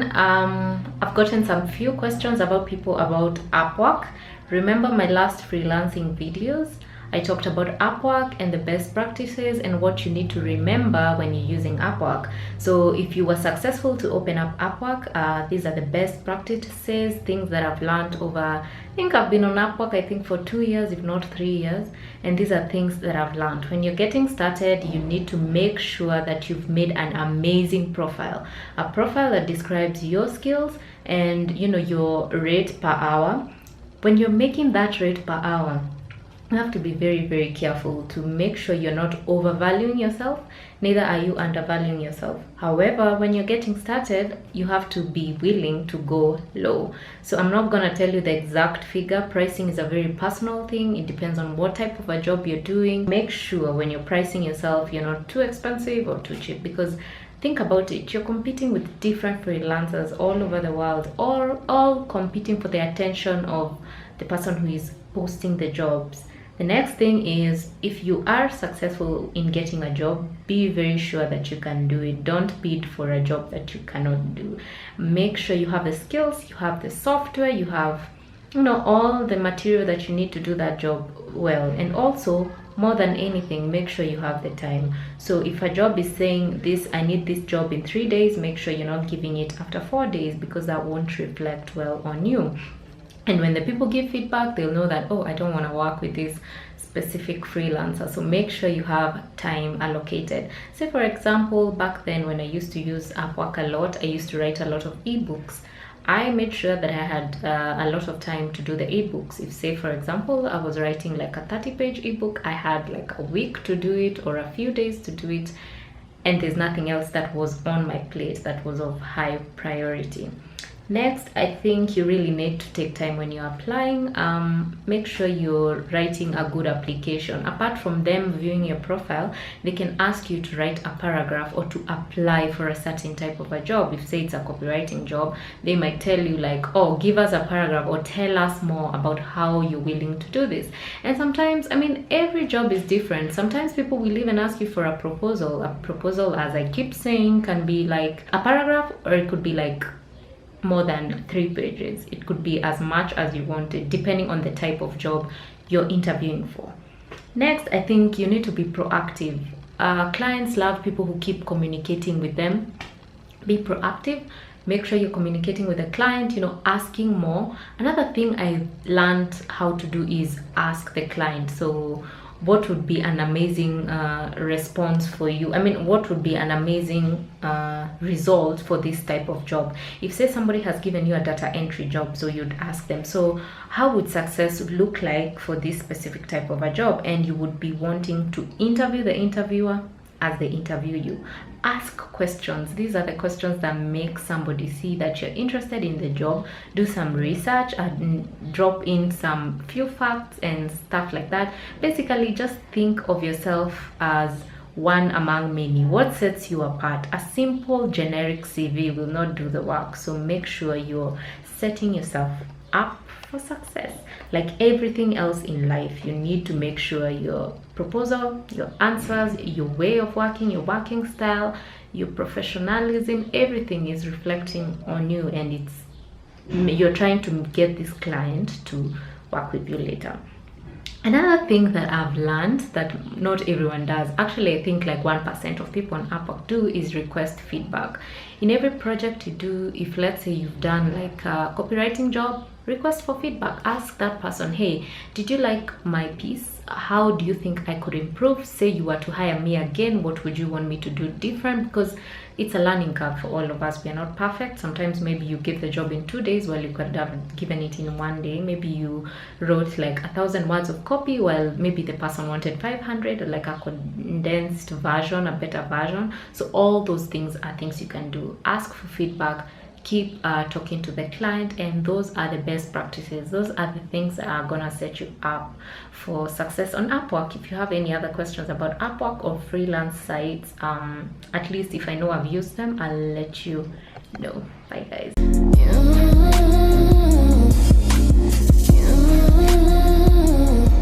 then I've gotten some few questions about people about Upwork. Remember my last freelancing videos? I talked about Upwork and the best practices and what you need to remember when you're using Upwork. So if you were successful to open up Upwork, these are the best practices, things that I've learned over, I think I've been on Upwork, I think for 2 years, if not 3 years. And these are things that I've learned. When you're getting started, you need to make sure that you've made an amazing profile. A profile that describes your skills and your rate per hour. When you're making that rate per hour, you have to be very, very careful to make sure you're not overvaluing yourself, neither are you undervaluing yourself. However, when you're getting started, you have to be willing to go low. So I'm not going to tell you the exact figure. Pricing is a very personal thing. It depends on what type of a job you're doing. Make sure when you're pricing yourself, you're not too expensive or too cheap, because think about it, you're competing with different freelancers all over the world, all competing for the attention of the person who is posting the jobs. The next thing is, if you are successful in getting a job, be very sure that you can do it. Don't bid for a job that you cannot do. Make sure you have the skills, you have the software, you have all the material that you need to do that job well. And also, more than anything, make sure you have the time. So if a job is saying this, I need this job in 3 days, make sure you're not giving it after 4 days, because that won't reflect well on you. And when the people give feedback, they'll know that, oh, I don't want to work with this specific freelancer. So make sure you have time allocated. Say, for example, back then when I used to use Upwork a lot, I used to write a lot of ebooks. I made sure that I had a lot of time to do the ebooks. If, say, for example, I was writing like a 30-page ebook, I had like a week to do it or a few days to do it. And there's nothing else that was on my plate that was of high priority. Next, I think you really need to take time when you're applying. Make sure you're writing a good application. Apart from them viewing your profile, they can ask you to write a paragraph or to apply for a certain type of a job. If, say, it's a copywriting job, they might tell you like, oh, give us a paragraph or tell us more about how you're willing to do this. And sometimes, every job is different. Sometimes people will even ask you for a proposal. A proposal, as I keep saying, can be like a paragraph, or it could be like more than 3 pages. It could be as much as you wanted, depending on the type of job you're interviewing for. Next, I think you need to be proactive. Clients love people who keep communicating with them. Be proactive. Make sure you're communicating with the client, asking more. Another thing I learned how to do is ask the client. So what would be an amazing response for you? What would be an amazing result for this type of job? If, say, somebody has given you a data entry job, so you'd ask them, so how would success look like for this specific type of a job? And you would be wanting to interview the interviewer as they interview you. Ask questions. These are the questions that make somebody see that you're interested in the job. Do some research and drop in some few facts and stuff like that. Basically, just think of yourself as one among many. What sets you apart? A simple generic CV will not do the work. So make sure you're setting yourself up for success. Like everything else in life, you need to make sure your proposal, your answers, your way of working, your working style, your professionalism, everything is reflecting on you, and you're trying to get this client to work with you later. Another thing that I've learned that not everyone does, actually I think like 1% of people on Upwork do, is request feedback. In every project you do, if let's say you've done like a copywriting job, request for feedback. Ask that person, hey, did you like my piece? How do you think I could improve? Say you were to hire me again, what would you want me to do different? Because it's a learning curve for all of us. We are not perfect. Sometimes maybe you give the job in 2 days while you could have given it in 1 day. Maybe you wrote like 1,000 words of copy while maybe the person wanted 500, or like a condensed version, a better version. So all those things are things you can do. Ask for feedback. Keep talking to the client, and those are the best practices. Those are the things that are gonna set you up for success on Upwork. If you have any other questions about Upwork or freelance sites, at least if I know I've used them, I'll let you know. Bye guys.